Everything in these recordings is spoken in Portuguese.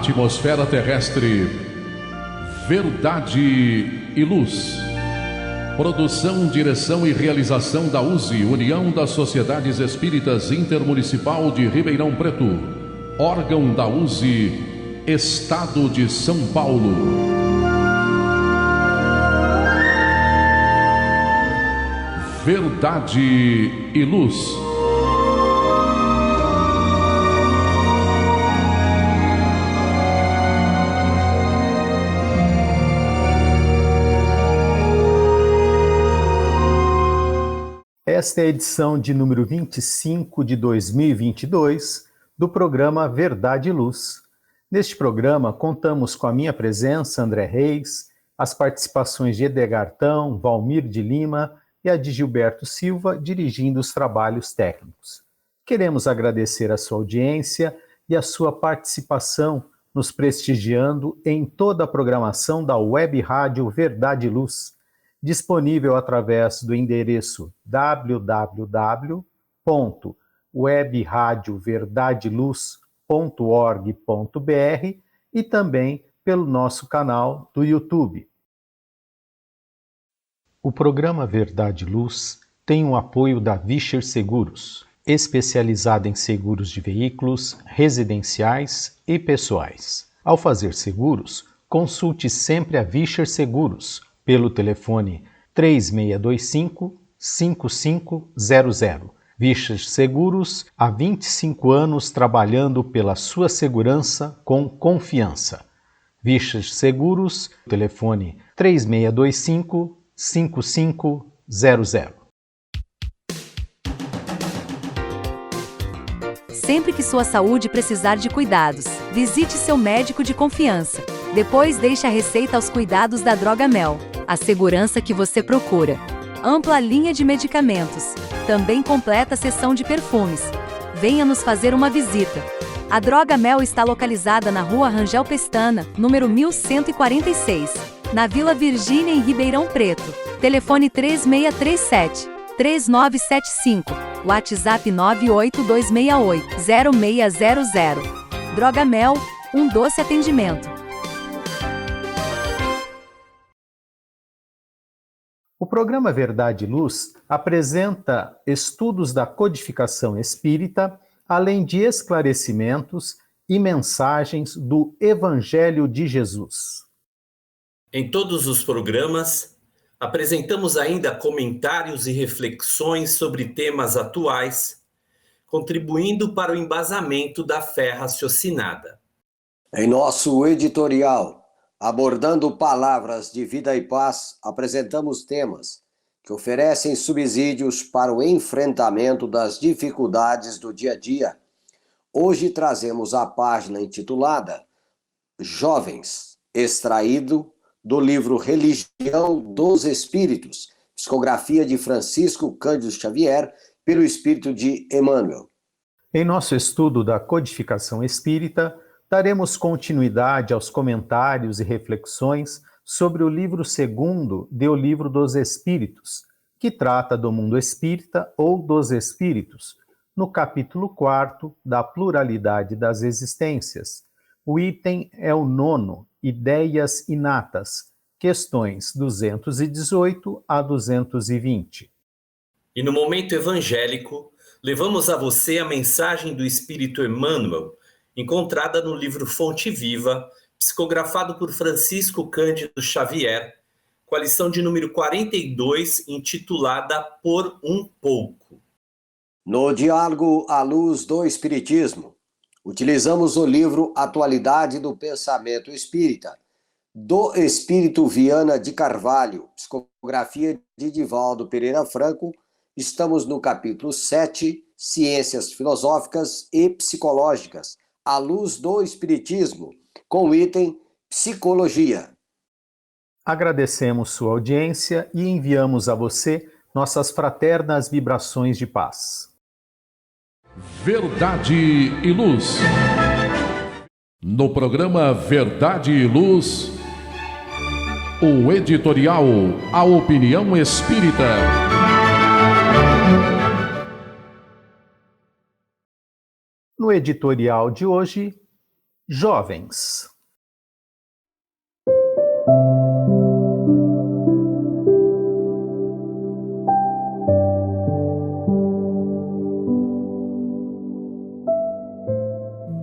atmosfera terrestre, Verdade e Luz. Produção, direção e realização da USE, União das Sociedades Espíritas Intermunicipal de Ribeirão Preto. Órgão da USE, Estado de São Paulo. Verdade e Luz. Esta é a edição de número 25 de 2022 do programa Verdade e Luz. Neste programa, contamos com a minha presença, André Reis, as participações de Edgartão, Valmir de Lima e a de Gilberto Silva, dirigindo os trabalhos técnicos. Queremos agradecer a sua audiência e a sua participação, nos prestigiando em toda a programação da Web Rádio Verdade e Luz, disponível através do endereço www.webradioverdadeluz.org.br e também pelo nosso canal do YouTube. O programa Verdade e Luz tem o apoio da Vischer Seguros, especializada em seguros de veículos, residenciais e pessoais. Ao fazer seguros, consulte sempre a Vischer Seguros pelo telefone 3625-5500. Vischer Seguros, há 25 anos trabalhando pela sua segurança com confiança. Vischer Seguros, telefone 3625-5500. Sempre que sua saúde precisar de cuidados, visite seu médico de confiança. Depois deixe a receita aos cuidados da Droga Mel, a segurança que você procura. Ampla linha de medicamentos, também completa seção de perfumes. Venha nos fazer uma visita. A Droga Mel está localizada na Rua Rangel Pestana, número 1146, na Vila Virgínia, em Ribeirão Preto. Telefone 3637-3975, WhatsApp 98268-0600. Droga Mel, um doce atendimento. O programa Verdade e Luz apresenta estudos da codificação espírita, além de esclarecimentos e mensagens do Evangelho de Jesus. Em todos os programas, apresentamos ainda comentários e reflexões sobre temas atuais, contribuindo para o embasamento da fé raciocinada. Em nosso editorial, abordando palavras de vida e paz, apresentamos temas que oferecem subsídios para o enfrentamento das dificuldades do dia a dia. Hoje trazemos a página intitulada Jovens, extraído do livro Religião dos Espíritos, psicografia de Francisco Cândido Xavier, pelo Espírito de Emmanuel. Em nosso estudo da codificação espírita, daremos continuidade aos comentários e reflexões sobre o livro segundo de O Livro dos Espíritos, que trata do mundo espírita ou dos espíritos, no capítulo 4 da pluralidade das existências. O item é o 9, Ideias Inatas, questões 218 a 220. E no momento evangélico, levamos a você a mensagem do Espírito Emmanuel, encontrada no livro Fonte Viva, psicografado por Francisco Cândido Xavier, com a lição de número 42, intitulada Por um Pouco. No diálogo à luz do Espiritismo, utilizamos o livro Atualidade do Pensamento Espírita, do Espírito Viana de Carvalho, psicografia de Divaldo Pereira Franco. Estamos no capítulo 7, Ciências Filosóficas e Psicológicas, à luz do Espiritismo, com o item Psicologia. Agradecemos sua audiência e enviamos a você nossas fraternas vibrações de paz. Verdade e Luz. No programa Verdade e Luz, o editorial A Opinião Espírita. No editorial de hoje, Jovens.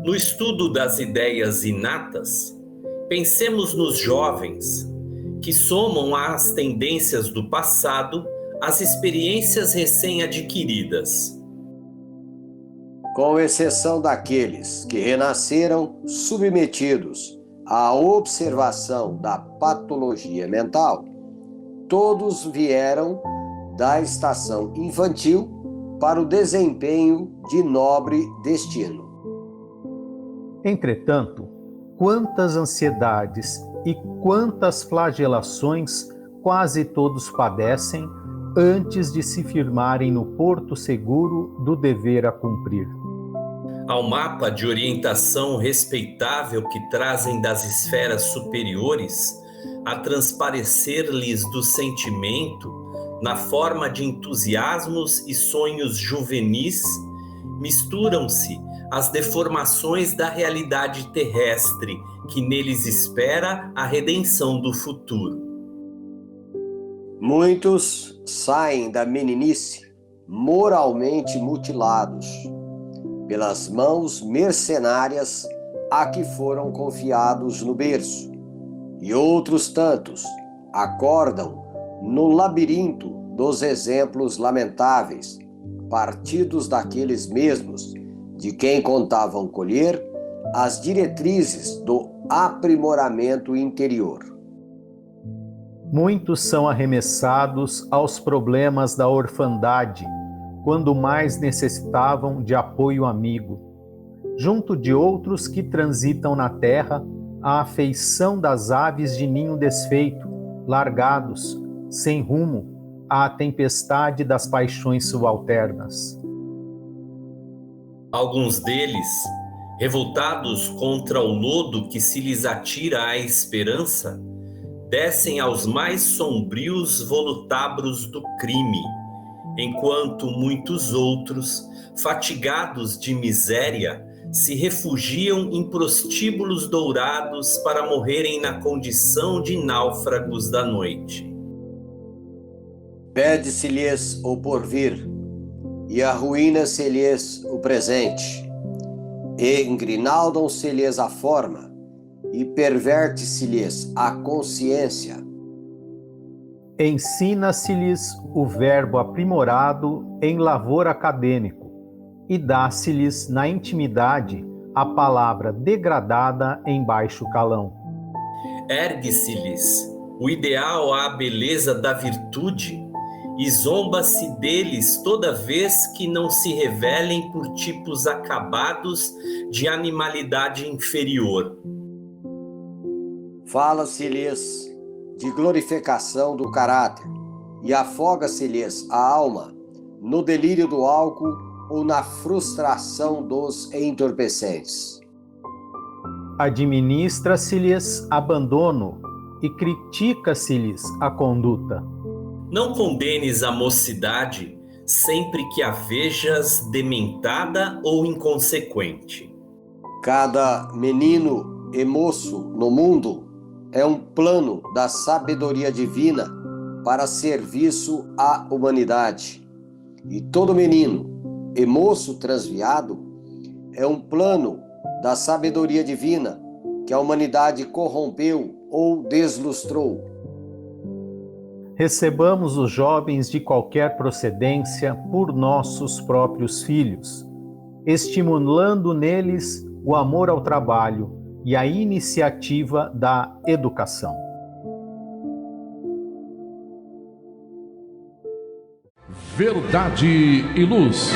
No estudo das ideias inatas, pensemos nos jovens, que somam às tendências do passado as experiências recém-adquiridas. Com exceção daqueles que renasceram submetidos à observação da patologia mental, todos vieram da estação infantil para o desempenho de nobre destino. Entretanto, quantas ansiedades e quantas flagelações quase todos padecem antes de se firmarem no porto seguro do dever a cumprir. Ao mapa de orientação respeitável que trazem das esferas superiores, a transparecer-lhes do sentimento, na forma de entusiasmos e sonhos juvenis, misturam-se as deformações da realidade terrestre, que neles espera a redenção do futuro. Muitos saem da meninice moralmente mutilados pelas mãos mercenárias a que foram confiados no berço, e outros tantos acordam no labirinto dos exemplos lamentáveis, partidos daqueles mesmos de quem contavam colher as diretrizes do aprimoramento interior. Muitos são arremessados aos problemas da orfandade, quando mais necessitavam de apoio amigo, junto de outros que transitam na terra à afeição das aves de ninho desfeito, largados, sem rumo, à tempestade das paixões subalternas. Alguns deles, revoltados contra o lodo que se lhes atira à esperança, descem aos mais sombrios volutábulos do crime, enquanto muitos outros, fatigados de miséria, se refugiam em prostíbulos dourados para morrerem na condição de náufragos da noite. Pede-se-lhes o porvir, e arruína-se-lhes o presente, e engrinaldam-se-lhes a forma, e perverte-se-lhes a consciência. Ensina-se-lhes o verbo aprimorado em lavor acadêmico, e dá-se-lhes na intimidade a palavra degradada em baixo calão. Ergue-se-lhes o ideal à beleza da virtude, e zomba-se deles toda vez que não se revelem por tipos acabados de animalidade inferior. Fala-se-lhes de glorificação do caráter, e afoga-se-lhes a alma no delírio do álcool ou na frustração dos entorpecentes. Administra-se-lhes abandono e critica-se-lhes a conduta. Não condenes a mocidade sempre que a vejas dementada ou inconsequente. Cada menino e moço no mundo é um plano da sabedoria divina para serviço à humanidade. E todo menino e moço transviado é um plano da sabedoria divina que a humanidade corrompeu ou deslustrou. Recebamos os jovens de qualquer procedência por nossos próprios filhos, estimulando neles o amor ao trabalho e a iniciativa da educação. Verdade e Luz.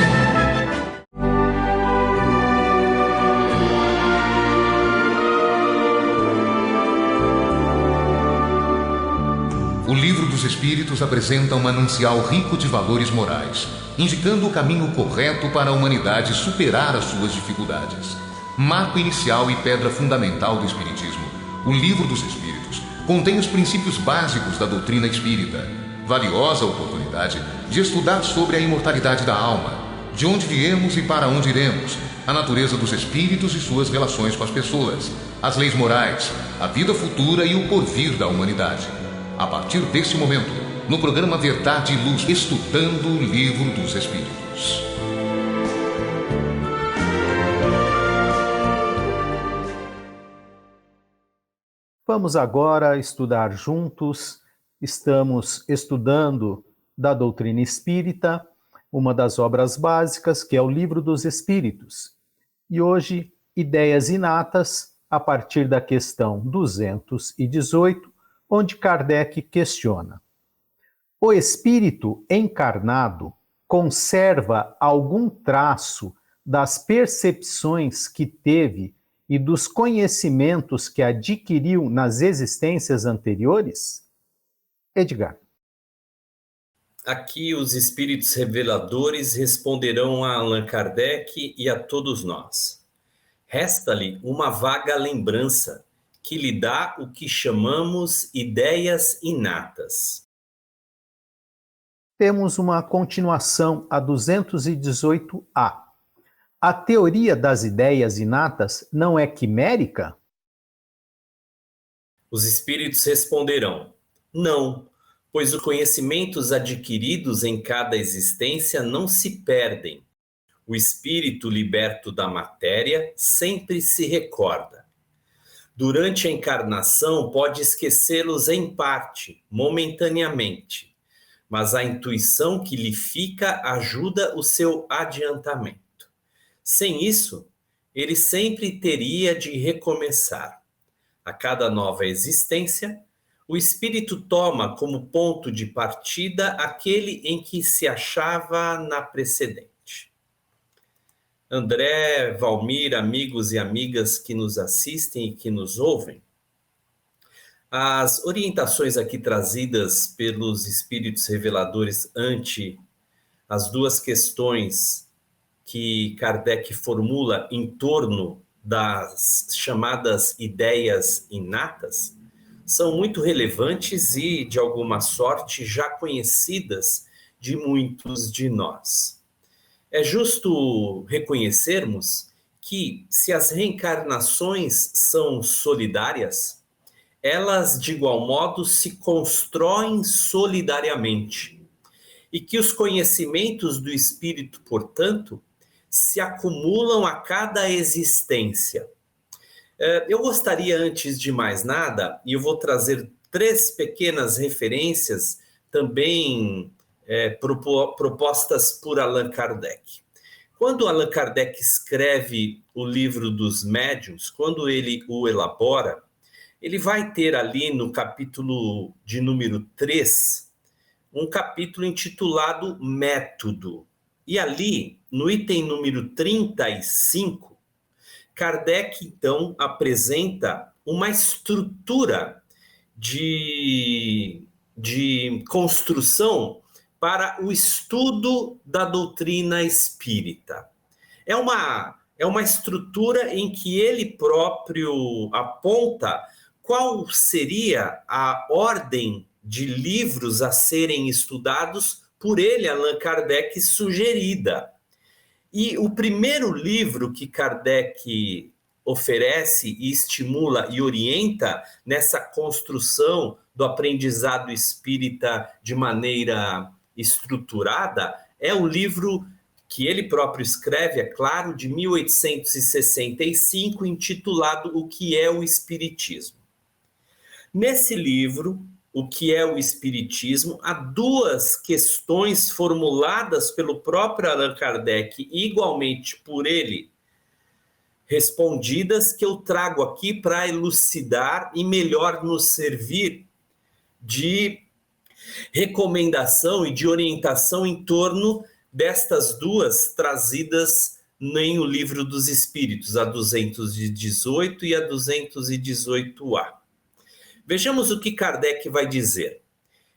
O Livro dos Espíritos apresenta um manancial rico de valores morais, indicando o caminho correto para a humanidade superar as suas dificuldades. Marco inicial e pedra fundamental do Espiritismo, o Livro dos Espíritos contém os princípios básicos da doutrina espírita, valiosa oportunidade de estudar sobre a imortalidade da alma, de onde viemos e para onde iremos, a natureza dos espíritos e suas relações com as pessoas, as leis morais, a vida futura e o porvir da humanidade. A partir deste momento, no programa Verdade e Luz, estudando o Livro dos Espíritos. Vamos agora estudar juntos. Estamos estudando da doutrina espírita, uma das obras básicas, que é o Livro dos Espíritos. E hoje, ideias inatas, a partir da questão 218, onde Kardec questiona: o espírito encarnado conserva algum traço das percepções que teve e dos conhecimentos que adquiriu nas existências anteriores? Edgar. Aqui os espíritos reveladores responderão a Allan Kardec e a todos nós. Resta-lhe uma vaga lembrança, que lhe dá o que chamamos ideias inatas. Temos uma continuação a 218A. A teoria das ideias inatas não é quimérica? Os espíritos responderão: não, pois os conhecimentos adquiridos em cada existência não se perdem. O espírito liberto da matéria sempre se recorda. Durante a encarnação pode esquecê-los em parte, momentaneamente, mas a intuição que lhe fica ajuda o seu adiantamento. Sem isso, ele sempre teria de recomeçar. A cada nova existência, o espírito toma como ponto de partida aquele em que se achava na precedente. André, Valmir, amigos e amigas que nos assistem e que nos ouvem, as orientações aqui trazidas pelos espíritos reveladores ante as duas questões que Kardec formula em torno das chamadas ideias inatas são muito relevantes e, de alguma sorte, já conhecidas de muitos de nós. É justo reconhecermos que, se as reencarnações são solidárias, elas, de igual modo, se constroem solidariamente, e que os conhecimentos do espírito, portanto, se acumulam a cada existência. Eu gostaria, antes de mais nada, e eu vou trazer 3 pequenas referências, também propostas por Allan Kardec. Quando Allan Kardec escreve o Livro dos Médiuns, quando ele o elabora, ele vai ter ali no capítulo de número 3, um capítulo intitulado Método. E ali, no item número 35, Kardec, então, apresenta uma estrutura de construção para o estudo da doutrina espírita. É uma estrutura em que ele próprio aponta qual seria a ordem de livros a serem estudados por ele, Allan Kardec, sugerida. E o primeiro livro que Kardec oferece e estimula e orienta nessa construção do aprendizado espírita de maneira estruturada é o livro que ele próprio escreve, é claro, de 1865, intitulado O que é o Espiritismo. Nesse livro, O que é o Espiritismo, há 2 questões formuladas pelo próprio Allan Kardec, igualmente por ele respondidas, que eu trago aqui para elucidar e melhor nos servir de recomendação e de orientação em torno destas 2 trazidas em O Livro dos Espíritos, a 218 e a 218A. Vejamos o que Kardec vai dizer.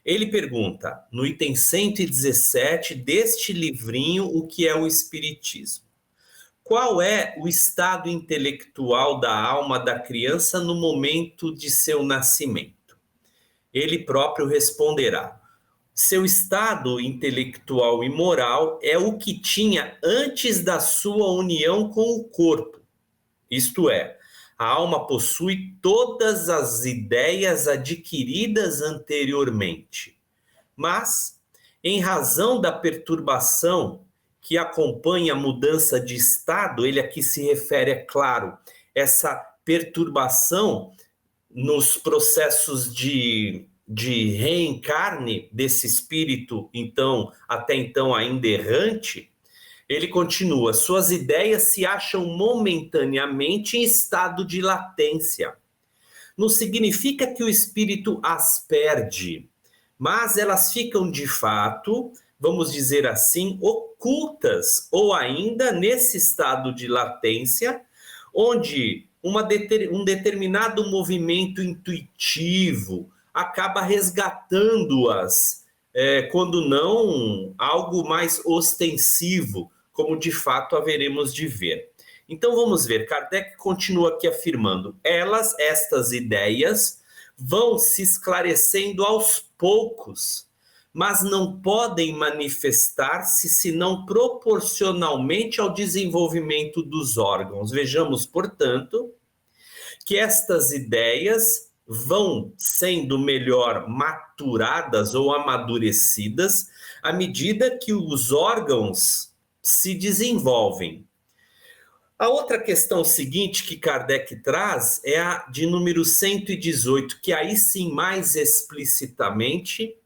Ele pergunta, no item 117 deste livrinho, O que é o Espiritismo? Qual é o estado intelectual da alma da criança no momento de seu nascimento? Ele próprio responderá: Seu estado intelectual e moral é o que tinha antes da sua união com o corpo. Isto é, a alma possui todas as ideias adquiridas anteriormente. Mas, em razão da perturbação que acompanha a mudança de estado, ele aqui se refere, é claro, essa perturbação nos processos de reencarne desse espírito, então, até então ainda errante, ele continua, suas ideias se acham momentaneamente em estado de latência. Não significa que o espírito as perde, mas elas ficam de fato, vamos dizer assim, ocultas, ou ainda nesse estado de latência, onde um determinado movimento intuitivo acaba resgatando-as, quando não algo mais ostensivo, como de fato haveremos de ver. Então vamos ver, Kardec continua aqui afirmando, estas ideias, vão se esclarecendo aos poucos, mas não podem manifestar-se senão proporcionalmente ao desenvolvimento dos órgãos. Vejamos, portanto, que estas ideias vão sendo melhor maturadas ou amadurecidas à medida que os órgãos se desenvolvem. A outra questão seguinte que Kardec traz é a de número 118, que aí sim, mais explicitamente,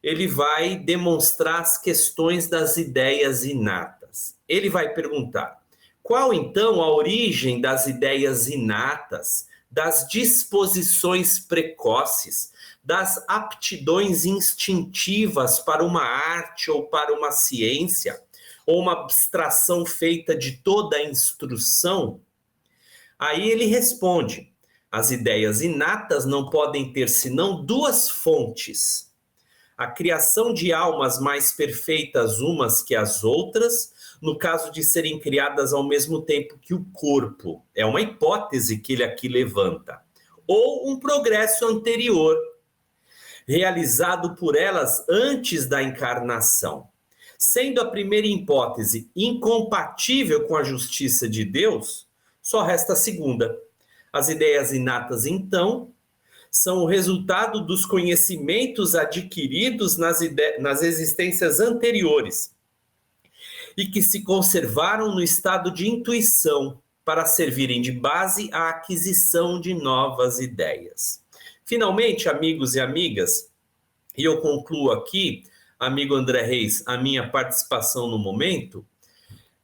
ele vai demonstrar as questões das ideias inatas. Ele vai perguntar, qual então a origem das ideias inatas, das disposições precoces, das aptidões instintivas para uma arte ou para uma ciência, ou uma abstração feita de toda a instrução? Aí ele responde, as ideias inatas não podem ter senão duas fontes, a criação de almas mais perfeitas umas que as outras, no caso de serem criadas ao mesmo tempo que o corpo. É uma hipótese que ele aqui levanta. Ou um progresso anterior, realizado por elas antes da encarnação. Sendo a primeira hipótese incompatível com a justiça de Deus, só resta a segunda. As ideias inatas, então, são o resultado dos conhecimentos adquiridos nas existências anteriores e que se conservaram no estado de intuição para servirem de base à aquisição de novas ideias. Finalmente, amigos e amigas, e eu concluo aqui, amigo André Reis, a minha participação no momento,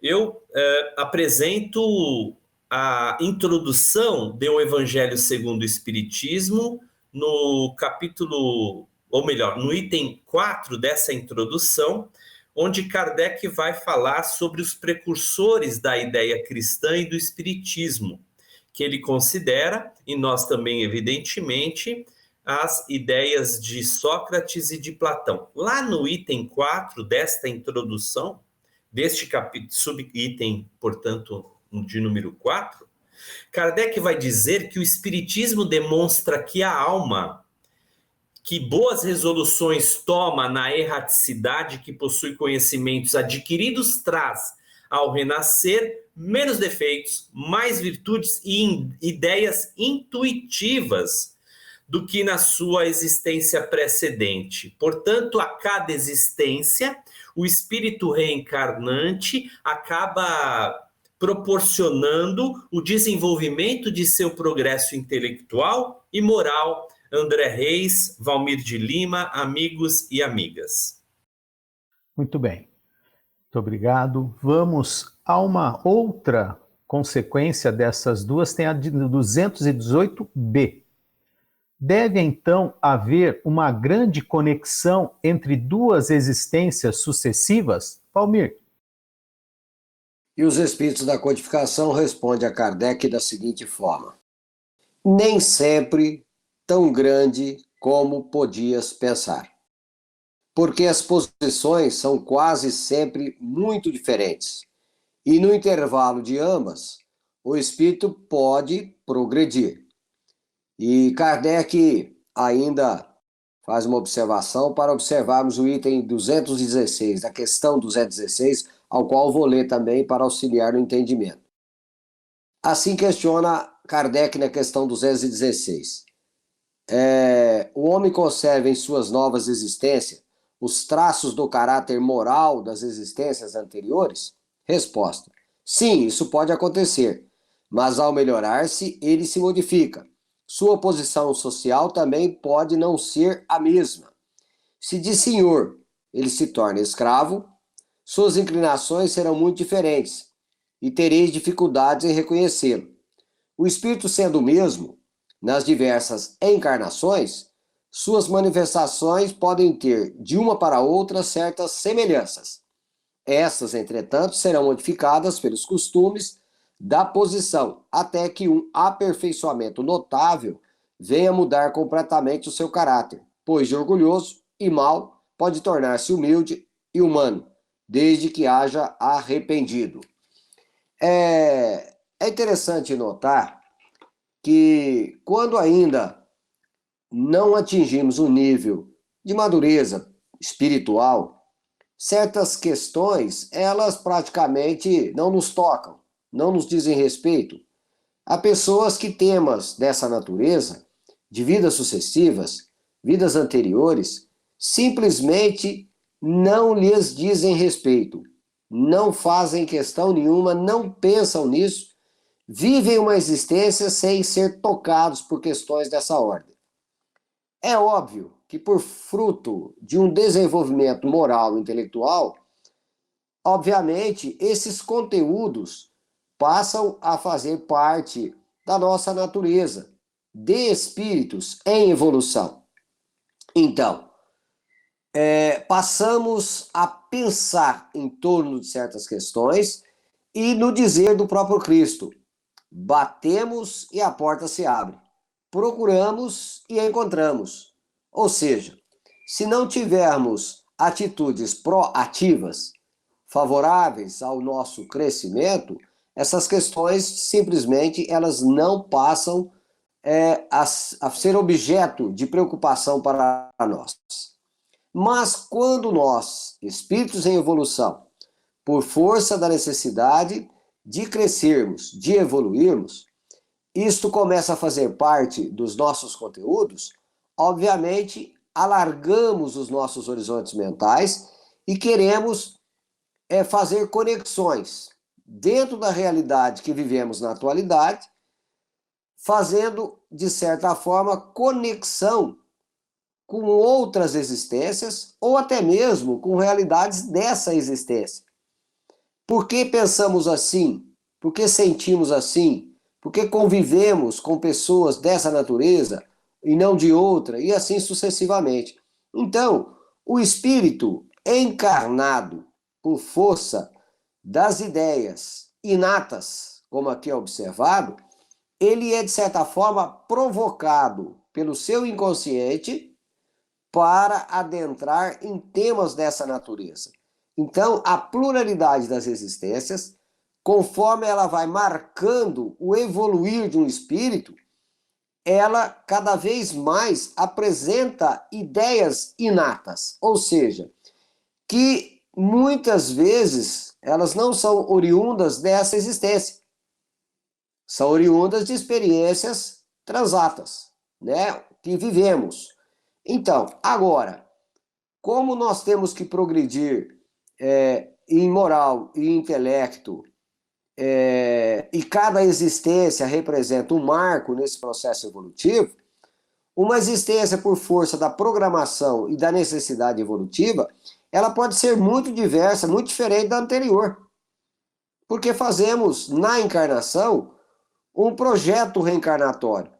eu apresento a introdução do Evangelho segundo o Espiritismo, no capítulo, ou melhor, no item 4 dessa introdução, onde Kardec vai falar sobre os precursores da ideia cristã e do Espiritismo, que ele considera, e nós também, evidentemente, as ideias de Sócrates e de Platão. Lá no item 4 desta introdução, deste capítulo, subitem, portanto, de número 4, Kardec vai dizer que o Espiritismo demonstra que a alma, que boas resoluções toma na erraticidade que possui conhecimentos adquiridos, traz ao renascer menos defeitos, mais virtudes e ideias intuitivas do que na sua existência precedente. Portanto, a cada existência, o espírito reencarnante acaba proporcionando o desenvolvimento de seu progresso intelectual e moral. André Reis, Valmir de Lima, amigos e amigas. Muito bem. Muito obrigado. Vamos a uma outra consequência dessas duas, tem a de 218b. Deve, então, haver uma grande conexão entre duas existências sucessivas? Valmir. E os espíritos da codificação respondem a Kardec da seguinte forma: nem sempre tão grande como podias pensar, porque as posições são quase sempre muito diferentes, e no intervalo de ambas, o espírito pode progredir. E Kardec ainda faz uma observação para observarmos o item 216, a questão 216, ao qual vou ler também para auxiliar no entendimento. Assim questiona Kardec na questão 216. O homem conserva em suas novas existências os traços do caráter moral das existências anteriores? Resposta: sim, isso pode acontecer, mas ao melhorar-se, ele se modifica. Sua posição social também pode não ser a mesma. Se de senhor ele se torna escravo, suas inclinações serão muito diferentes e tereis dificuldades em reconhecê-lo. O espírito sendo o mesmo, nas diversas encarnações, suas manifestações podem ter, de uma para outra, certas semelhanças. Essas, entretanto, serão modificadas pelos costumes da posição, até que um aperfeiçoamento notável venha mudar completamente o seu caráter, pois de orgulhoso e mau pode tornar-se humilde e humano, desde que haja arrependido. É interessante notar que quando ainda não atingimos um nível de madureza espiritual, certas questões, elas praticamente não nos tocam, não nos dizem respeito. Há pessoas que temas dessa natureza, de vidas sucessivas, vidas anteriores, simplesmente não lhes dizem respeito, não fazem questão nenhuma, não pensam nisso, vivem uma existência sem ser tocados por questões dessa ordem. É óbvio que por fruto de um desenvolvimento moral e intelectual, obviamente, esses conteúdos passam a fazer parte da nossa natureza, de espíritos em evolução. Então, passamos a pensar em torno de certas questões e no dizer do próprio Cristo: batemos e a porta se abre, procuramos e encontramos. Ou seja, se não tivermos atitudes proativas, favoráveis ao nosso crescimento, essas questões simplesmente elas não passam a ser objeto de preocupação para nós. Mas quando nós, espíritos em evolução, por força da necessidade de crescermos, de evoluirmos, isto começa a fazer parte dos nossos conteúdos, obviamente alargamos os nossos horizontes mentais e queremos fazer conexões dentro da realidade que vivemos na atualidade, fazendo, de certa forma, conexão com outras existências ou até mesmo com realidades dessa existência. Por que pensamos assim? Por que sentimos assim? Por que convivemos com pessoas dessa natureza e não de outra? E assim sucessivamente. Então, o espírito encarnado por força das ideias inatas, como aqui é observado, ele é, de certa forma, provocado pelo seu inconsciente para adentrar em temas dessa natureza. Então, a pluralidade das existências, conforme ela vai marcando o evoluir de um espírito, ela cada vez mais apresenta ideias inatas, ou seja, que muitas vezes elas não são oriundas dessa existência, são oriundas de experiências transatas, né, que vivemos. Então, agora, como nós temos que progredir em moral e intelecto, e cada existência representa um marco nesse processo evolutivo, uma existência por força da programação e da necessidade evolutiva, ela pode ser muito diversa, muito diferente da anterior. Porque fazemos, na encarnação, um projeto reencarnatório.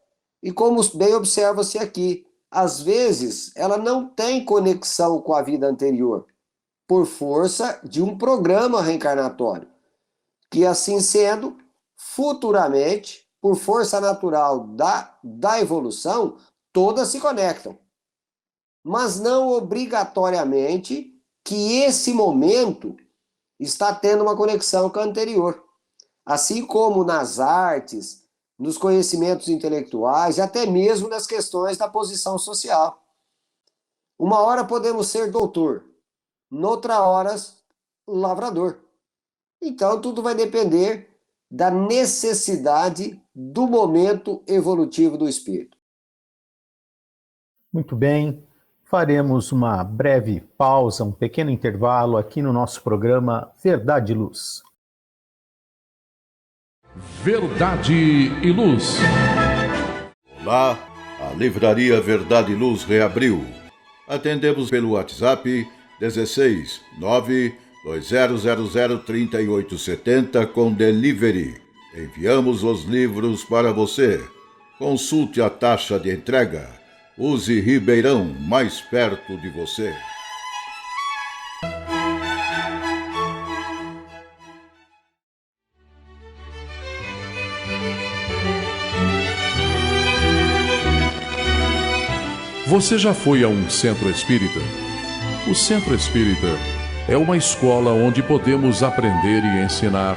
E como bem observa-se aqui, às vezes ela não tem conexão com a vida anterior, por força de um programa reencarnatório, que assim sendo, futuramente, por força natural da evolução, todas se conectam. Mas não obrigatoriamente que esse momento está tendo uma conexão com a anterior. Assim como nas artes, nos conhecimentos intelectuais e até mesmo nas questões da posição social. Uma hora podemos ser doutor, noutra hora lavrador. Então, tudo vai depender da necessidade do momento evolutivo do espírito. Muito bem, faremos uma breve pausa, um pequeno intervalo aqui no nosso programa Verdade e Luz. Verdade e Luz. Olá, a Livraria Verdade e Luz reabriu. Atendemos pelo WhatsApp 16 92000 3870 com delivery. Enviamos os livros para você. Consulte a taxa de entrega. Use Ribeirão, mais perto de você. Você já foi a um centro espírita? O centro espírita é uma escola onde podemos aprender e ensinar,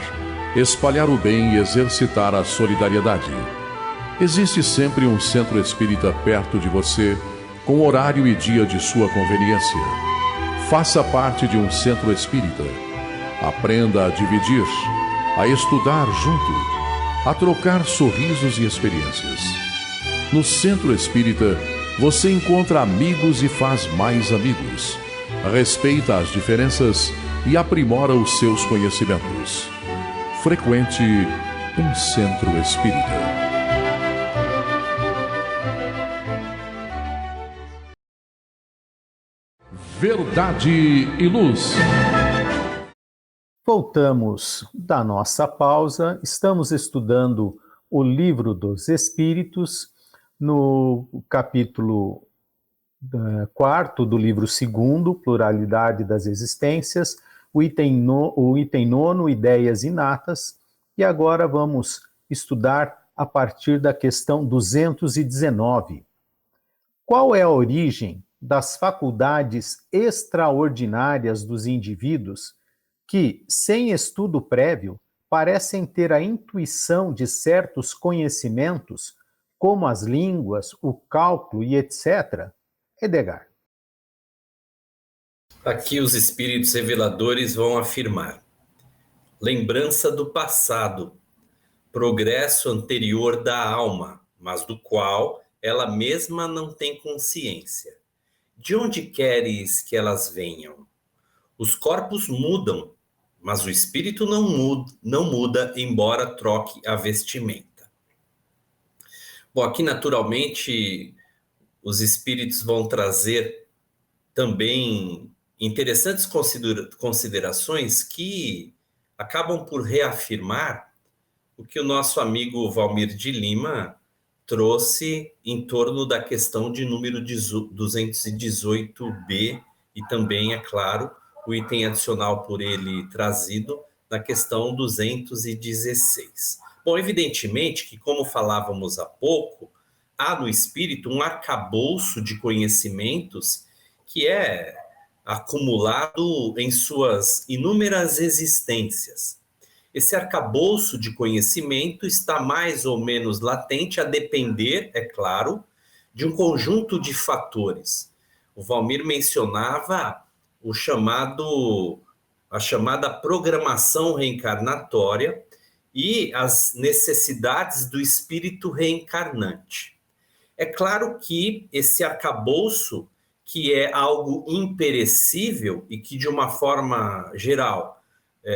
espalhar o bem e exercitar a solidariedade. Existe sempre um centro espírita perto de você, com horário e dia de sua conveniência. Faça parte de um centro espírita. Aprenda a dividir, a estudar junto, a trocar sorrisos e experiências. No centro espírita, você encontra amigos e faz mais amigos. Respeita as diferenças e aprimora os seus conhecimentos. Frequente um centro espírita. Verdade e Luz. Voltamos da nossa pausa. Estamos estudando o Livro dos Espíritos, no capítulo 4º do livro 2º, Pluralidade das Existências, o item 9º, Ideias Inatas, e agora vamos estudar a partir da questão 219. Qual é a origem das faculdades extraordinárias dos indivíduos que, sem estudo prévio, parecem ter a intuição de certos conhecimentos, como as línguas, o cálculo e etc.? Edgar. Aqui os espíritos reveladores vão afirmar: lembrança do passado, progresso anterior da alma, mas do qual ela mesma não tem consciência. De onde queres que elas venham? Os corpos mudam, mas o espírito não muda, embora troque a vestimenta. Bom, aqui naturalmente os espíritos vão trazer também interessantes considerações que acabam por reafirmar o que o nosso amigo Valmir de Lima trouxe em torno da questão de número 218b e também, é claro, o item adicional por ele trazido na questão 216. Bom, evidentemente que, como falávamos há pouco, há no espírito um arcabouço de conhecimentos que é acumulado em suas inúmeras existências. Esse arcabouço de conhecimento está mais ou menos latente, a depender, é claro, de um conjunto de fatores. O Valmir mencionava a chamada programação reencarnatória e as necessidades do espírito reencarnante. É claro que esse arcabouço, que é algo imperecível e que, de uma forma geral,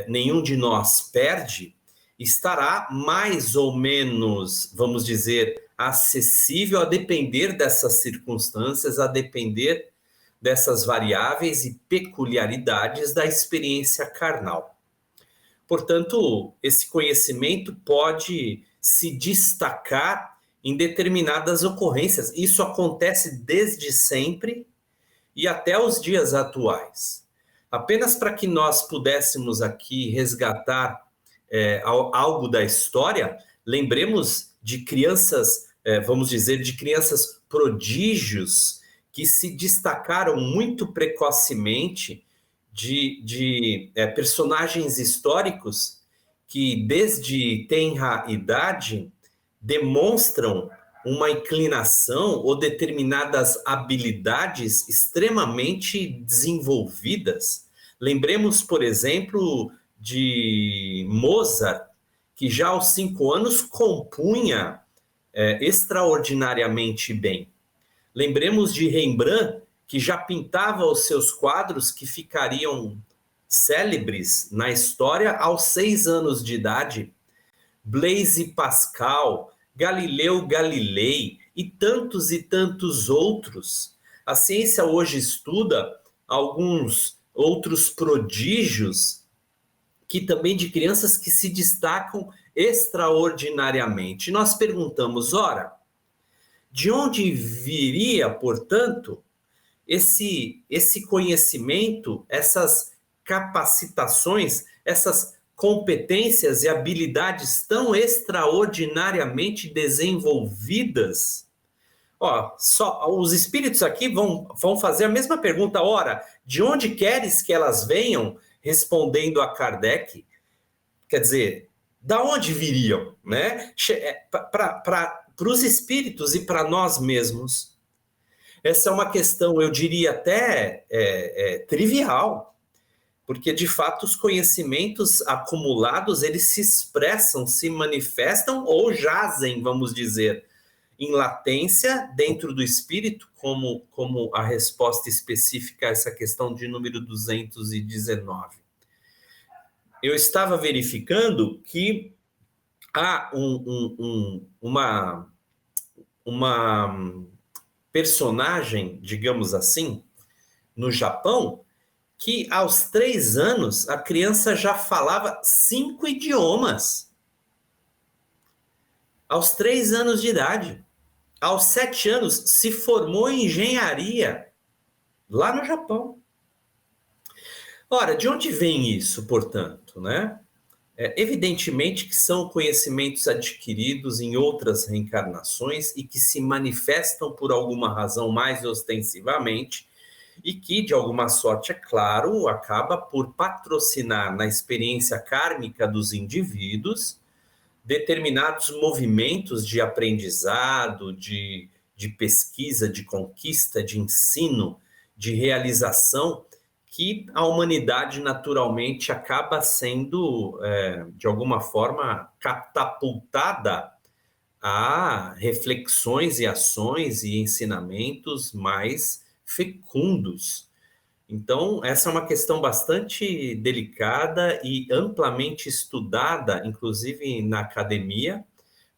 nenhum de nós perde, estará mais ou menos, vamos dizer, acessível a depender dessas circunstâncias, a depender dessas variáveis e peculiaridades da experiência carnal. Portanto, esse conhecimento pode se destacar em determinadas ocorrências. Isso acontece desde sempre e até os dias atuais. Apenas para que nós pudéssemos aqui resgatar algo da história, lembremos de crianças, vamos dizer, de crianças prodígios que se destacaram muito precocemente, de personagens históricos que, desde tenra idade, demonstram uma inclinação ou determinadas habilidades extremamente desenvolvidas. Lembremos, por exemplo, de Mozart, que já aos 5 anos compunha extraordinariamente bem. Lembremos de Rembrandt, que já pintava os seus quadros que ficariam célebres na história aos 6 anos de idade. Blaise Pascal, Galileu Galilei e tantos outros. A ciência hoje estuda alguns outros prodígios que também de crianças que se destacam extraordinariamente. Nós perguntamos, ora, de onde viria, portanto, esse conhecimento, essas capacitações, essas competências e habilidades tão extraordinariamente desenvolvidas? Só os espíritos aqui vão fazer a mesma pergunta. Ora, de onde queres que elas venham? Respondendo a Kardec, quer dizer, da onde viriam, né? Para os espíritos e para nós mesmos. Essa é uma questão, eu diria até trivial, porque de fato os conhecimentos acumulados, eles se expressam, se manifestam ou jazem, vamos dizer, em latência dentro do espírito, como a resposta específica a essa questão de número 219. Eu estava verificando que há uma personagem, digamos assim, no Japão, que aos 3 anos a criança já falava 5 idiomas. Aos 3 anos de idade. Aos 7 anos se formou em engenharia, lá no Japão. Ora, de onde vem isso, portanto, né? Evidentemente que são conhecimentos adquiridos em outras reencarnações e que se manifestam por alguma razão mais ostensivamente e que, de alguma sorte, é claro, acaba por patrocinar na experiência kármica dos indivíduos determinados movimentos de aprendizado, de pesquisa, de conquista, de ensino, de realização, que a humanidade naturalmente acaba sendo, de alguma forma, catapultada a reflexões e ações e ensinamentos mais fecundos. Então, essa é uma questão bastante delicada e amplamente estudada, inclusive na academia,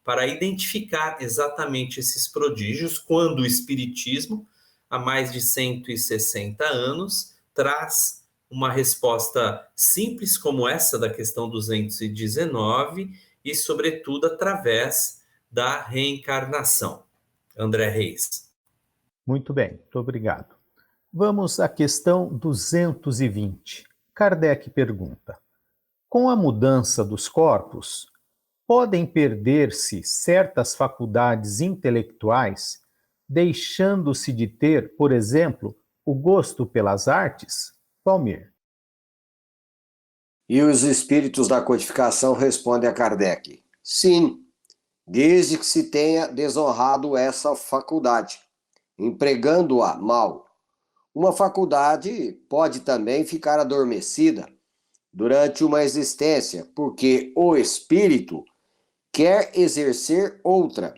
para identificar exatamente esses prodígios, quando o Espiritismo, há mais de 160 anos, traz uma resposta simples como essa da questão 219 e, sobretudo, através da reencarnação. André Reis. Muito bem, muito obrigado. Vamos à questão 220. Kardec pergunta: com a mudança dos corpos, podem perder-se certas faculdades intelectuais, deixando-se de ter, por exemplo, o gosto pelas artes? Valmir. E os espíritos da codificação respondem a Kardec: sim, desde que se tenha desonrado essa faculdade, empregando-a mal. Uma faculdade pode também ficar adormecida durante uma existência, porque o espírito quer exercer outra,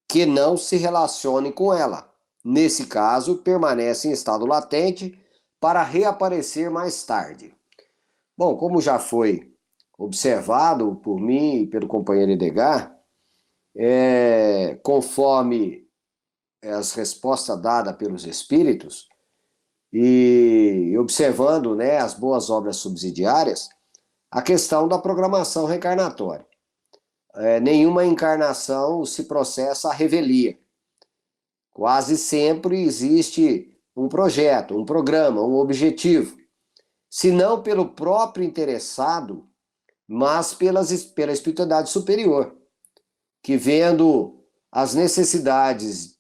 que não se relacione com ela. Nesse caso, permanece em estado latente para reaparecer mais tarde. Bom, como já foi observado por mim e pelo companheiro Edgar, conforme as respostas dadas pelos espíritos, e observando, né, as boas obras subsidiárias, a questão da programação reencarnatória. Nenhuma encarnação se processa à revelia. Quase sempre existe um projeto, um programa, um objetivo, se não pelo próprio interessado, mas pela espiritualidade superior, que vendo as necessidades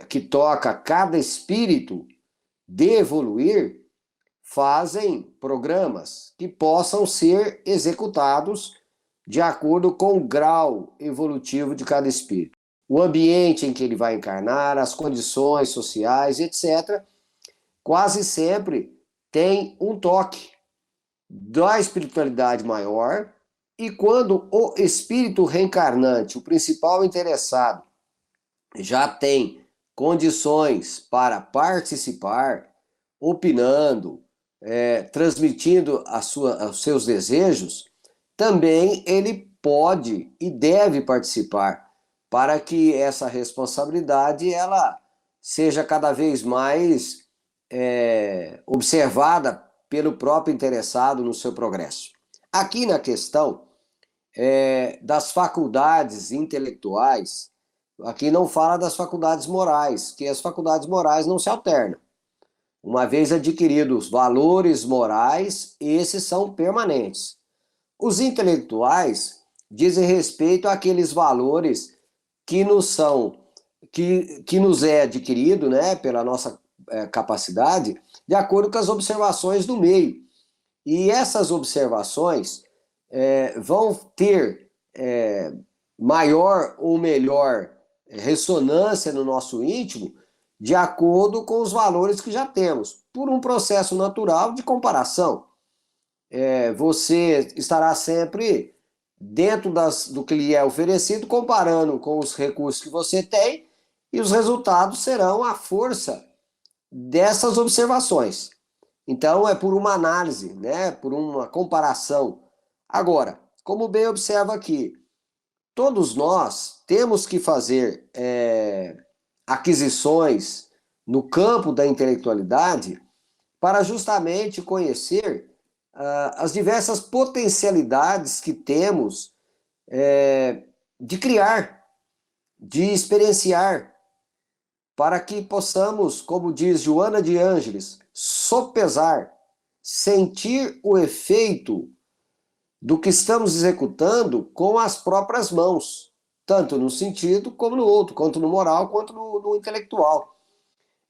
que toca cada espírito de evoluir, fazem programas que possam ser executados de acordo com o grau evolutivo de cada espírito. o ambiente em que ele vai encarnar, as condições sociais, etc., quase sempre tem um toque da espiritualidade maior, e quando o espírito reencarnante, o principal interessado, já tem condições para participar, opinando, transmitindo os seus desejos, também ele pode e deve participar, para que essa responsabilidade ela seja cada vez mais observada pelo próprio interessado no seu progresso. Aqui na questão das faculdades intelectuais, aqui não fala das faculdades morais, que as faculdades morais não se alternam. Uma vez adquiridos valores morais, esses são permanentes. Os intelectuais dizem respeito àqueles valores que nos é adquirido, né, pela nossa capacidade, de acordo com as observações do meio. E essas observações vão ter maior ou melhor ressonância no nosso íntimo, de acordo com os valores que já temos, por um processo natural de comparação. Você estará sempre dentro do que lhe é oferecido, comparando com os recursos que você tem, e os resultados serão a força dessas observações. Então, é por uma análise, né, por uma comparação. Agora, como bem observa aqui, todos nós temos que fazer aquisições no campo da intelectualidade para justamente conhecer as diversas potencialidades que temos de criar, de experienciar, para que possamos, como diz Joana de Ângeles, sopesar, sentir o efeito do que estamos executando com as próprias mãos, tanto no sentido como no outro, quanto no moral, quanto no intelectual.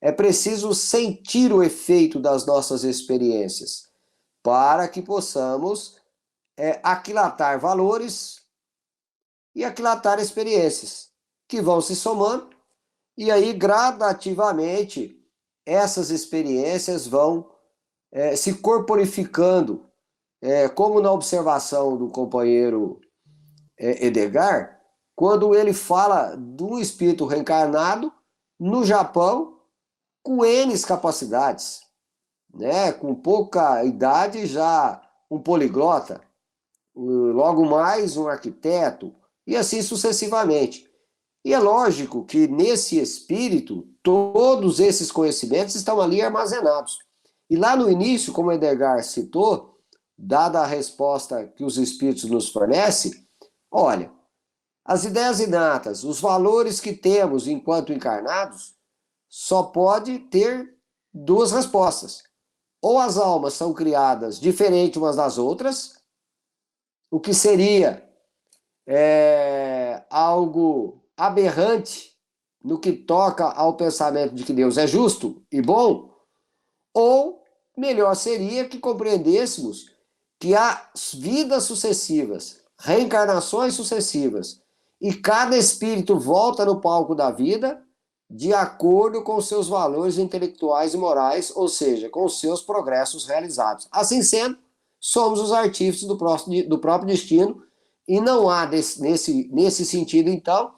É preciso sentir o efeito das nossas experiências para que possamos aquilatar valores e aquilatar experiências que vão se somando, e aí gradativamente essas experiências vão se corporificando, como na observação do companheiro Edgar, quando ele fala do espírito reencarnado no Japão com N capacidades, né? Com pouca idade já um poliglota, logo mais um arquiteto, e assim sucessivamente. E é lógico que nesse espírito todos esses conhecimentos estão ali armazenados. E lá no início, como Edgar citou, dada a resposta que os espíritos nos fornecem, olha, as ideias inatas, os valores que temos enquanto encarnados, só pode ter duas respostas. Ou as almas são criadas diferentes umas das outras, o que seria algo aberrante no que toca ao pensamento de que Deus é justo e bom, ou melhor seria que compreendêssemos que há vidas sucessivas, reencarnações sucessivas, e cada espírito volta no palco da vida de acordo com seus valores intelectuais e morais, ou seja, com os seus progressos realizados. Assim sendo, somos os artífices do próprio destino, e não há, nesse sentido, então,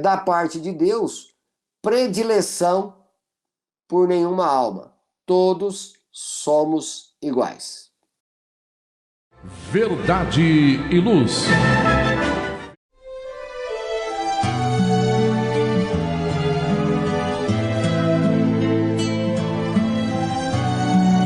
da parte de Deus, predileção por nenhuma alma. Todos somos iguais. Verdade e Luz.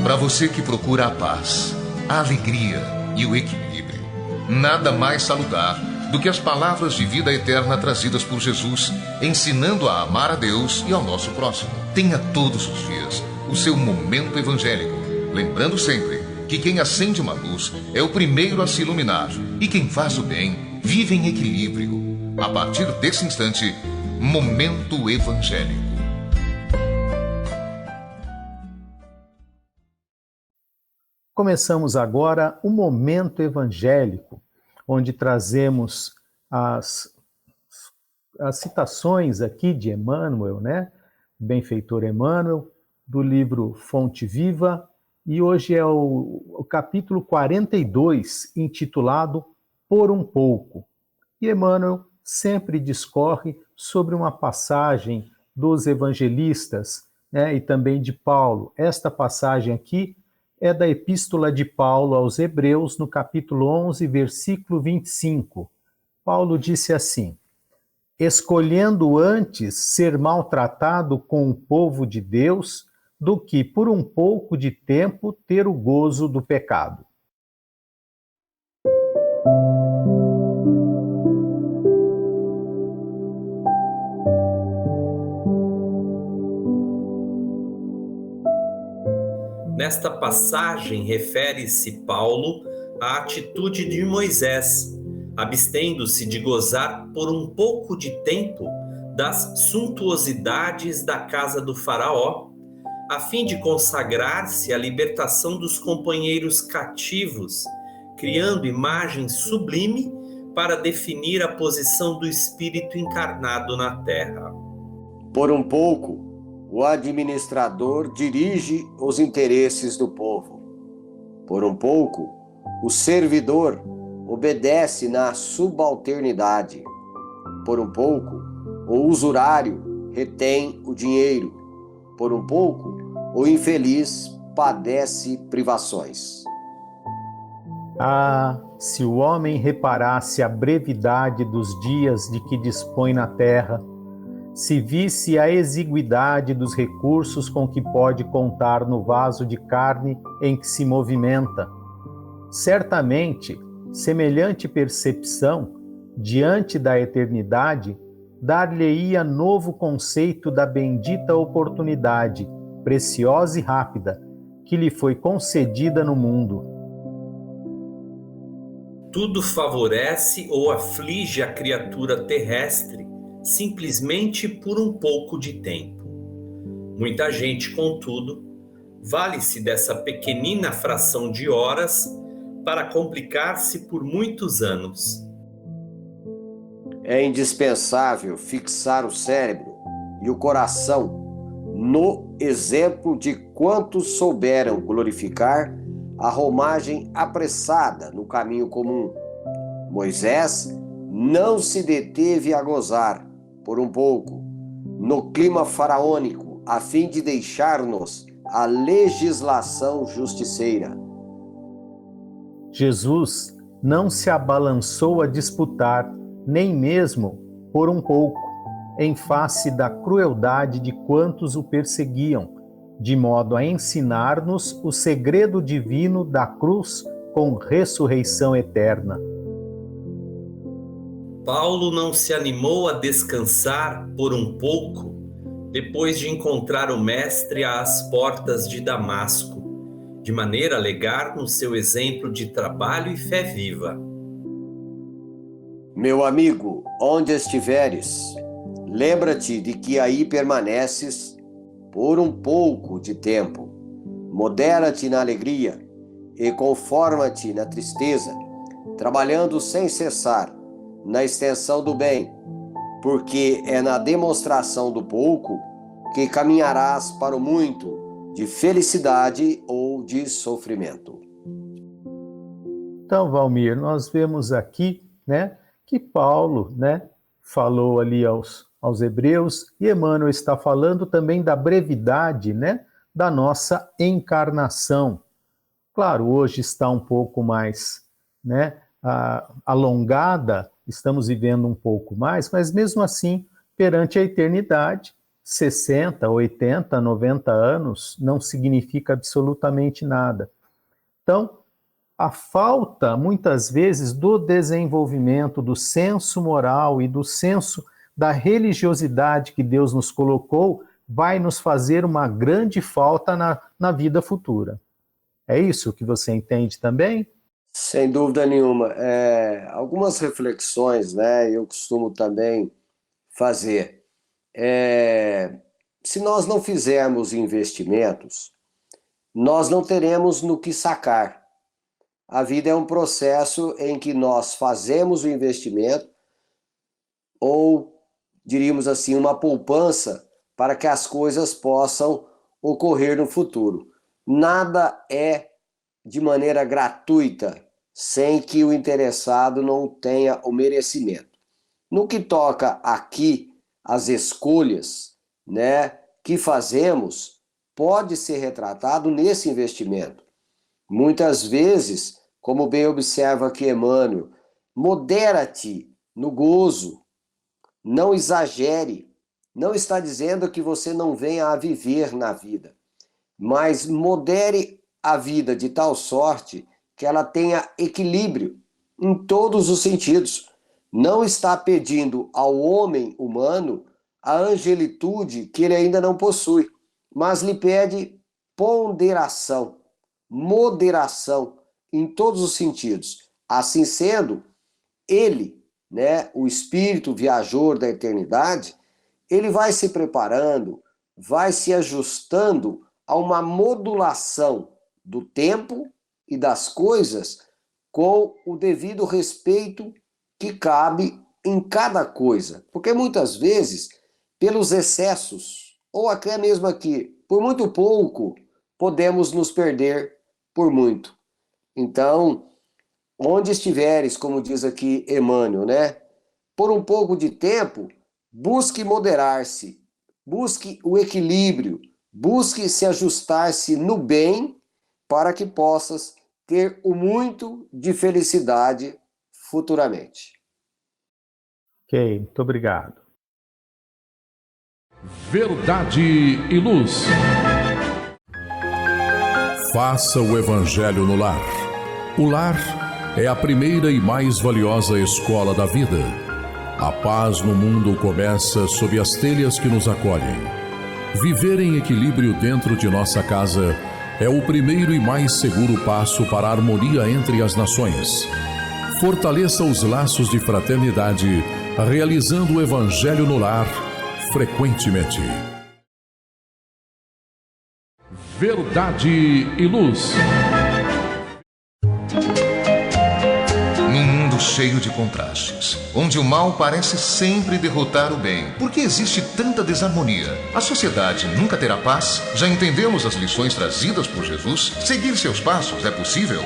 Para você que procura a paz, a alegria e o equilíbrio, nada mais salutar do que as palavras de vida eterna trazidas por Jesus, ensinando a amar a Deus e ao nosso próximo. Tenha todos os dias o seu momento evangélico, lembrando sempre que quem acende uma luz é o primeiro a se iluminar, e quem faz o bem vive em equilíbrio. A partir desse instante, Momento Evangélico. Começamos agora o Momento Evangélico, onde trazemos as as citações aqui de Emmanuel, né? Benfeitor Emmanuel, do livro Fonte Viva, e hoje é o capítulo 42, intitulado Por um Pouco. E Emmanuel sempre discorre sobre uma passagem dos evangelistas, né, e também de Paulo. Esta passagem aqui é da Epístola de Paulo aos Hebreus, no capítulo 11, versículo 25. Paulo disse assim: escolhendo antes ser maltratado com o povo de Deus, do que por um pouco de tempo ter o gozo do pecado. Nesta passagem, refere-se Paulo à atitude de Moisés, abstendo-se de gozar por um pouco de tempo das suntuosidades da casa do faraó, a fim de consagrar-se à libertação dos companheiros cativos, criando imagem sublime para definir a posição do espírito encarnado na terra. Por um pouco, o administrador dirige os interesses do povo. Por um pouco, o servidor obedece na subalternidade. Por um pouco, o usurário retém o dinheiro. Por um pouco, o infeliz padece privações. Ah, se o homem reparasse a brevidade dos dias de que dispõe na terra, se visse a exiguidade dos recursos com que pode contar no vaso de carne em que se movimenta, certamente, semelhante percepção, diante da eternidade, dar-lhe-ia novo conceito da bendita oportunidade, preciosa e rápida, que lhe foi concedida no mundo. Tudo favorece ou aflige a criatura terrestre simplesmente por um pouco de tempo. Muita gente, contudo, vale-se dessa pequenina fração de horas para complicar-se por muitos anos. É indispensável fixar o cérebro e o coração no exemplo de quantos souberam glorificar a romagem apressada no caminho comum. Moisés não se deteve a gozar, por um pouco, no clima faraônico, a fim de deixar-nos a legislação justiceira. Jesus não se abalançou a disputar, nem mesmo por um pouco, em face da crueldade de quantos o perseguiam, de modo a ensinar-nos o segredo divino da cruz com ressurreição eterna. Paulo não se animou a descansar por um pouco, depois de encontrar o Mestre às portas de Damasco, de maneira a legar-nos seu exemplo de trabalho e fé viva. Meu amigo, onde estiveres, lembra-te de que aí permaneces por um pouco de tempo. Modera-te na alegria e conforma-te na tristeza, trabalhando sem cessar na extensão do bem, porque é na demonstração do pouco que caminharás para o muito de felicidade ou de sofrimento. Então, Valmir, nós vemos aqui, né, que Paulo, né, falou ali aos hebreus, e Emmanuel está falando também da brevidade, né, da nossa encarnação. Claro, hoje está um pouco mais, né, alongada, estamos vivendo um pouco mais, mas mesmo assim, perante a eternidade, 60, 80, 90 anos não significa absolutamente nada. Então, a falta, muitas vezes, do desenvolvimento do senso moral e do senso da religiosidade que Deus nos colocou vai nos fazer uma grande falta na vida futura. É isso que você entende também? Sem dúvida nenhuma. Algumas reflexões, né, eu costumo também fazer. Se nós não fizermos investimentos, nós não teremos no que sacar. A vida é um processo em que nós fazemos o investimento ou diríamos assim, uma poupança para que as coisas possam ocorrer no futuro. Nada é de maneira gratuita, sem que o interessado não tenha o merecimento. No que toca aqui às escolhas, né, que fazemos, pode ser retratado nesse investimento. Muitas vezes, como bem observa aqui Emmanuel, modera-te no gozo, não exagere. Não está dizendo que você não venha a viver na vida, mas modere a vida de tal sorte que ela tenha equilíbrio em todos os sentidos. Não está pedindo ao homem humano a angelitude que ele ainda não possui, mas lhe pede ponderação, moderação em todos os sentidos. Assim sendo, ele, né, o espírito viajor da eternidade, ele vai se preparando, vai se ajustando a uma modulação do tempo e das coisas com o devido respeito que cabe em cada coisa. Porque muitas vezes, pelos excessos, ou até mesmo aqui, por muito pouco, podemos nos perder por muito. Então, onde estiveres, como diz aqui Emmanuel, né? Por um pouco de tempo, busque moderar-se, busque o equilíbrio, busque se ajustar-se no bem para que possas ter o muito de felicidade futuramente. Ok, muito obrigado. Verdade e Luz. Faça o Evangelho no lar. O lar é a primeira e mais valiosa escola da vida. A paz no mundo começa sob as telhas que nos acolhem. Viver em equilíbrio dentro de nossa casa é o primeiro e mais seguro passo para a harmonia entre as nações. Fortaleça os laços de fraternidade, realizando o Evangelho no lar frequentemente. Verdade e Luz. Num mundo cheio de contrastes, onde o mal parece sempre derrotar o bem, por que existe tanta desarmonia? A sociedade nunca terá paz? Já entendemos as lições trazidas por Jesus? Seguir seus passos é possível?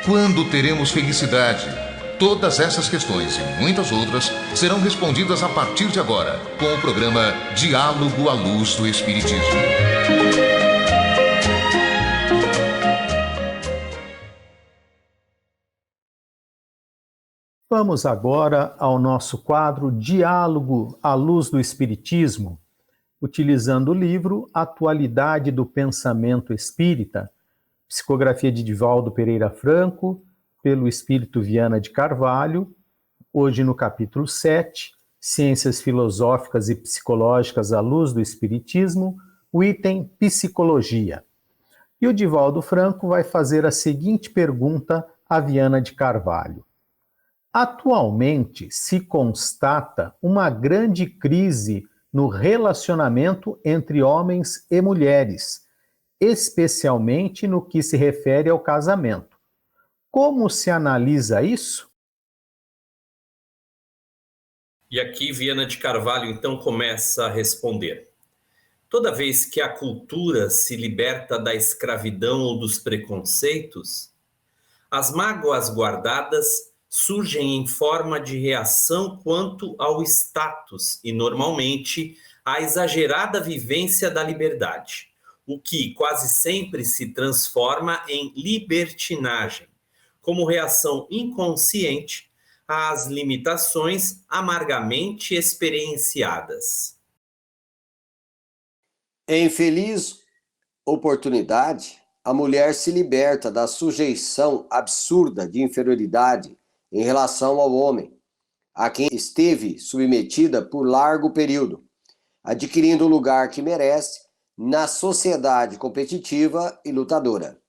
Quando teremos felicidade? Todas essas questões e muitas outras serão respondidas a partir de agora, com o programa Diálogo à Luz do Espiritismo. Vamos agora ao nosso quadro Diálogo à Luz do Espiritismo, utilizando o livro Atualidade do Pensamento Espírita, psicografia de Divaldo Pereira Franco, pelo Espírito Viana de Carvalho, hoje no capítulo 7, Ciências Filosóficas e Psicológicas à Luz do Espiritismo, o item Psicologia. E o Divaldo Franco vai fazer a seguinte pergunta a Viana de Carvalho. Atualmente se constata uma grande crise no relacionamento entre homens e mulheres, especialmente no que se refere ao casamento. Como se analisa isso? E aqui Viana de Carvalho então começa a responder. Toda vez que a cultura se liberta da escravidão ou dos preconceitos, as mágoas guardadas surgem em forma de reação quanto ao status e, normalmente, à exagerada vivência da liberdade, o que quase sempre se transforma em libertinagem, como reação inconsciente às limitações amargamente experienciadas. Em feliz oportunidade, a mulher se liberta da sujeição absurda de inferioridade em relação ao homem, a quem esteve submetida por largo período, adquirindo o lugar que merece na sociedade competitiva e lutadora.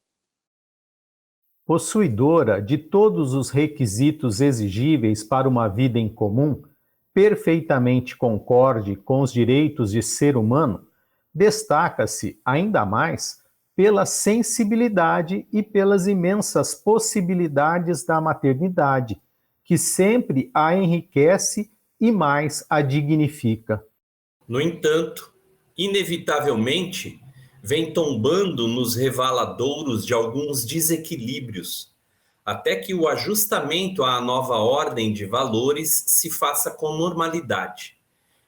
Possuidora de todos os requisitos exigíveis para uma vida em comum, perfeitamente concorde com os direitos de ser humano, destaca-se ainda mais pela sensibilidade e pelas imensas possibilidades da maternidade, que sempre a enriquece e mais a dignifica. No entanto, inevitavelmente, vem tombando nos revaladouros de alguns desequilíbrios, até que o ajustamento à nova ordem de valores se faça com normalidade,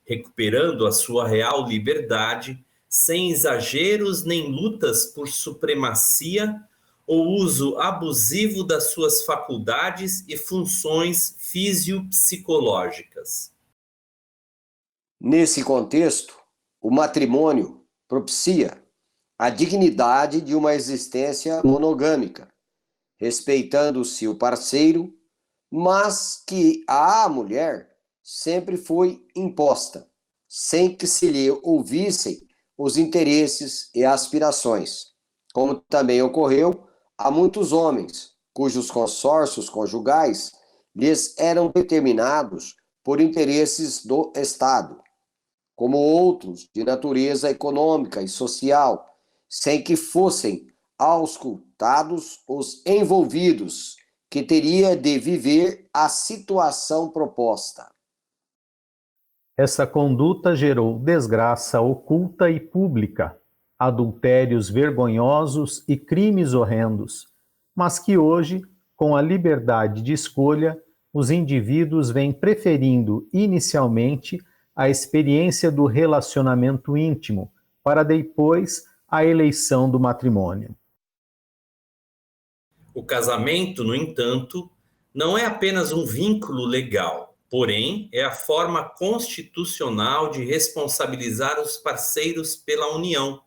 recuperando a sua real liberdade, sem exageros nem lutas por supremacia ou uso abusivo das suas faculdades e funções fisiopsicológicas. Nesse contexto, o matrimônio propicia a dignidade de uma existência monogâmica, respeitando-se o parceiro, mas que à mulher sempre foi imposta, sem que se lhe ouvissem os interesses e aspirações, como também ocorreu a muitos homens, cujos consórcios conjugais lhes eram determinados por interesses do Estado, como outros de natureza econômica e social, sem que fossem auscultados os envolvidos, que teria de viver a situação proposta. Essa conduta gerou desgraça oculta e pública, adultérios vergonhosos e crimes horrendos, mas que hoje, com a liberdade de escolha, os indivíduos vêm preferindo inicialmente a experiência do relacionamento íntimo, para depois a eleição do matrimônio. O casamento, no entanto, não é apenas um vínculo legal, porém é a forma constitucional de responsabilizar os parceiros pela união,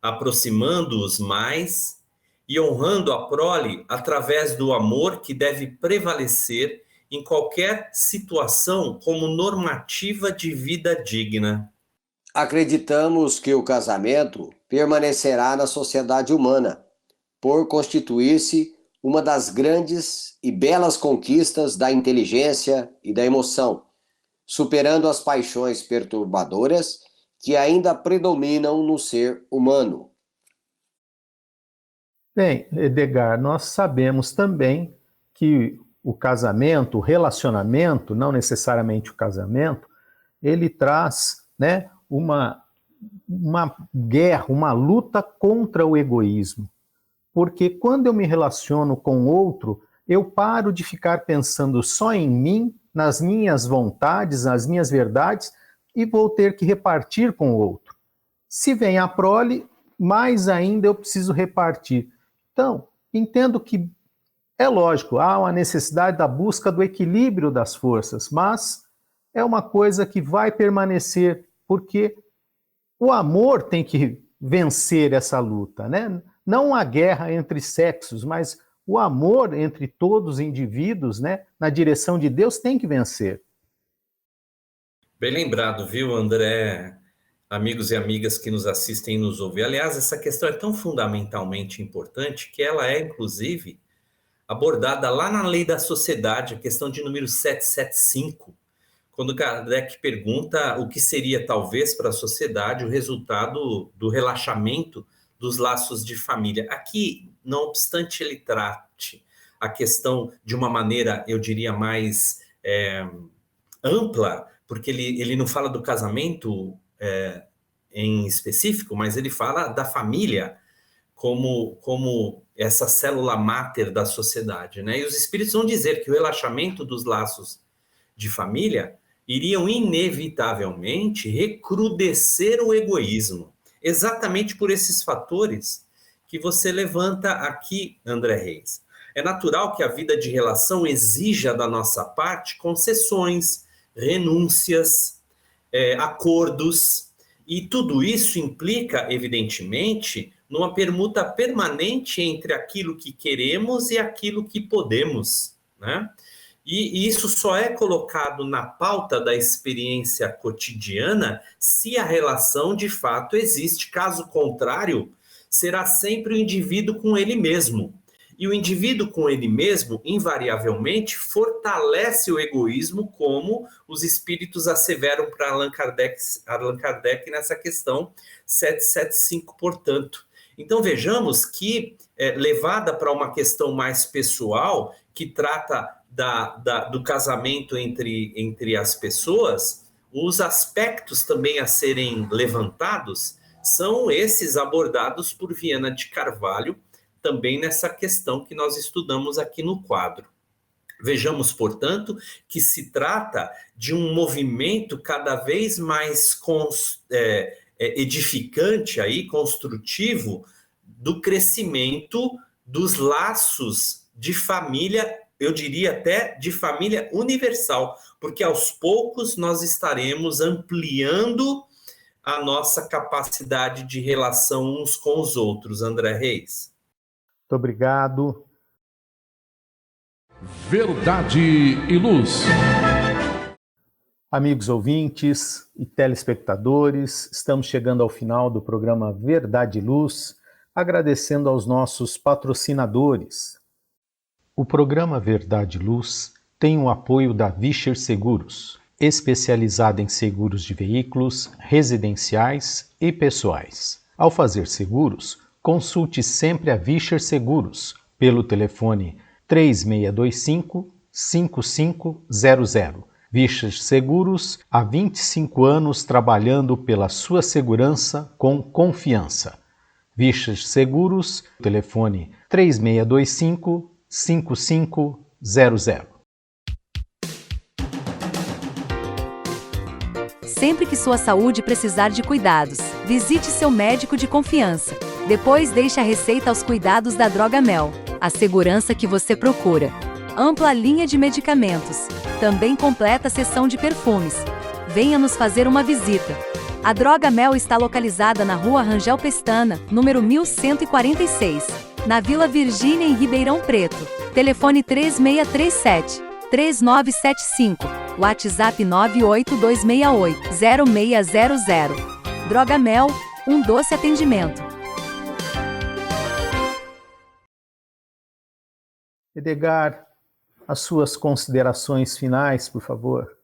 aproximando-os mais e honrando a prole através do amor que deve prevalecer em qualquer situação como normativa de vida digna. Acreditamos que o casamento permanecerá na sociedade humana, por constituir-se uma das grandes e belas conquistas da inteligência e da emoção, superando as paixões perturbadoras que ainda predominam no ser humano. Bem, Edgar, nós sabemos também que o casamento, o relacionamento, não necessariamente o casamento, ele traz, né, uma guerra, uma luta contra o egoísmo. Porque quando eu me relaciono com outro, eu paro de ficar pensando só em mim, nas minhas vontades, nas minhas verdades, e vou ter que repartir com o outro. Se vem a prole, mais ainda eu preciso repartir. Então, entendo que é lógico, há uma necessidade da busca do equilíbrio das forças, mas é uma coisa que vai permanecer, porque o amor tem que vencer essa luta, né? Não a guerra entre sexos, mas o amor entre todos os indivíduos, né, na direção de Deus, tem que vencer. Bem lembrado, viu, André? Amigos e amigas que nos assistem e nos ouvem. Aliás, essa questão é tão fundamentalmente importante que ela é, inclusive, abordada lá na Lei da Sociedade, a questão de número 775, quando Kardec pergunta o que seria, talvez, para a sociedade o resultado do relaxamento dos laços de família. Aqui, não obstante ele trate a questão de uma maneira, eu diria, mais ampla, porque ele não fala do casamento em específico, mas ele fala da família como essa célula máter da sociedade, né? E os espíritos vão dizer que o relaxamento dos laços de família iriam inevitavelmente recrudescer o egoísmo, exatamente por esses fatores que você levanta aqui, André Reis. É natural que a vida de relação exija da nossa parte concessões, renúncias, acordos, e tudo isso implica, evidentemente, numa permuta permanente entre aquilo que queremos e aquilo que podemos, né? E isso só é colocado na pauta da experiência cotidiana se a relação de fato existe. Caso contrário, será sempre o indivíduo com ele mesmo. E o indivíduo com ele mesmo, invariavelmente, fortalece o egoísmo, como os espíritos asseveram para Allan Kardec nessa questão 775, portanto. Então vejamos que, levada para uma questão mais pessoal, que trata do casamento entre as pessoas, os aspectos também a serem levantados são esses abordados por Viana de Carvalho, também nessa questão que nós estudamos aqui no quadro. Vejamos, portanto, que se trata de um movimento cada vez mais edificante, aí, construtivo, do crescimento dos laços de família, eu diria até de família universal, porque aos poucos nós estaremos ampliando a nossa capacidade de relação uns com os outros. André Reis. Muito obrigado. Verdade e Luz. Amigos ouvintes e telespectadores, estamos chegando ao final do programa Verdade e Luz, agradecendo aos nossos patrocinadores. O programa Verdade e Luz tem o apoio da Vischer Seguros, especializada em seguros de veículos, residenciais e pessoais. Ao fazer seguros, consulte sempre a Vischer Seguros pelo telefone 3625-5500. Vischer Seguros, há 25 anos trabalhando pela sua segurança com confiança. Vischer Seguros, telefone 3625-5500. Sempre que sua saúde precisar de cuidados, visite seu médico de confiança. Depois deixe a receita aos cuidados da Droga Mel, a segurança que você procura. Ampla linha de medicamentos. Também completa seção de perfumes. Venha nos fazer uma visita. A Droga Mel está localizada na Rua Rangel Pestana, número 1146, na Vila Virgínia, em Ribeirão Preto. Telefone 3637-3975. WhatsApp 98268-0600. Droga Mel, um doce atendimento. Edgar, as suas considerações finais, por favor.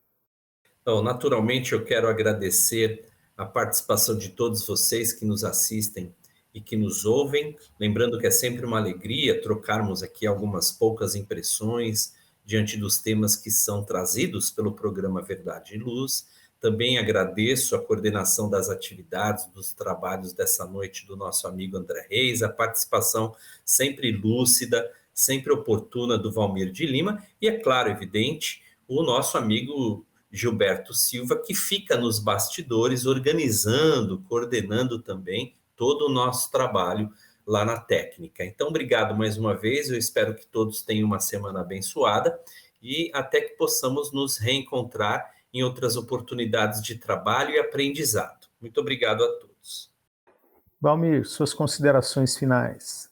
Então, naturalmente, eu quero agradecer a participação de todos vocês que nos assistem e que nos ouvem. Lembrando que é sempre uma alegria trocarmos aqui algumas poucas impressões diante dos temas que são trazidos pelo programa Verdade e Luz. Também agradeço a coordenação das atividades, dos trabalhos dessa noite do nosso amigo André Reis, a participação sempre lúcida, sempre oportuna do Valmir de Lima e, é claro, evidente, o nosso amigo Gilberto Silva, que fica nos bastidores organizando, coordenando também todo o nosso trabalho lá na técnica. Então, obrigado mais uma vez, eu espero que todos tenham uma semana abençoada e até que possamos nos reencontrar em outras oportunidades de trabalho e aprendizado. Muito obrigado a todos. Valmir, suas considerações finais.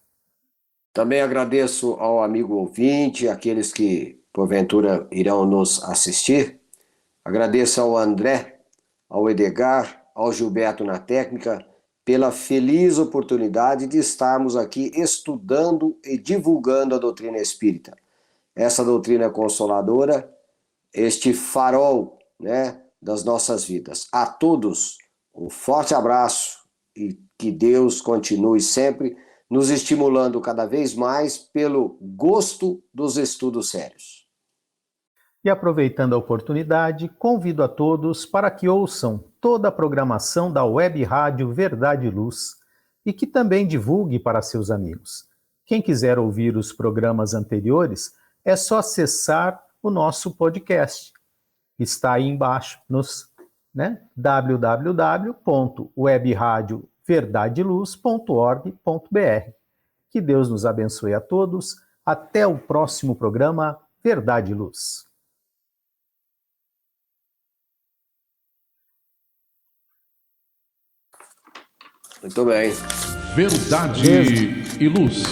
Também agradeço ao amigo ouvinte, aqueles que porventura irão nos assistir. Agradeço ao André, ao Edgar, ao Gilberto na técnica, pela feliz oportunidade de estarmos aqui estudando e divulgando a doutrina espírita. Essa doutrina consoladora, este farol, né, das nossas vidas. A todos, um forte abraço e que Deus continue sempre nos estimulando cada vez mais pelo gosto dos estudos sérios. E aproveitando a oportunidade, convido a todos para que ouçam toda a programação da Web Rádio Verdade e Luz e que também divulgue para seus amigos. Quem quiser ouvir os programas anteriores, é só acessar o nosso podcast. Está aí embaixo, nos www.webradioverdadeluz.org.br. Que Deus nos abençoe a todos. Até o próximo programa Verdade e Luz. Muito bem. Verdade e Luz.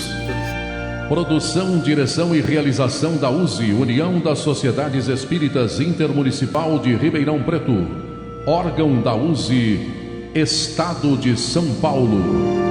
Produção, direção e realização da USE, União das Sociedades Espíritas Intermunicipal de Ribeirão Preto. Órgão da USE, Estado de São Paulo.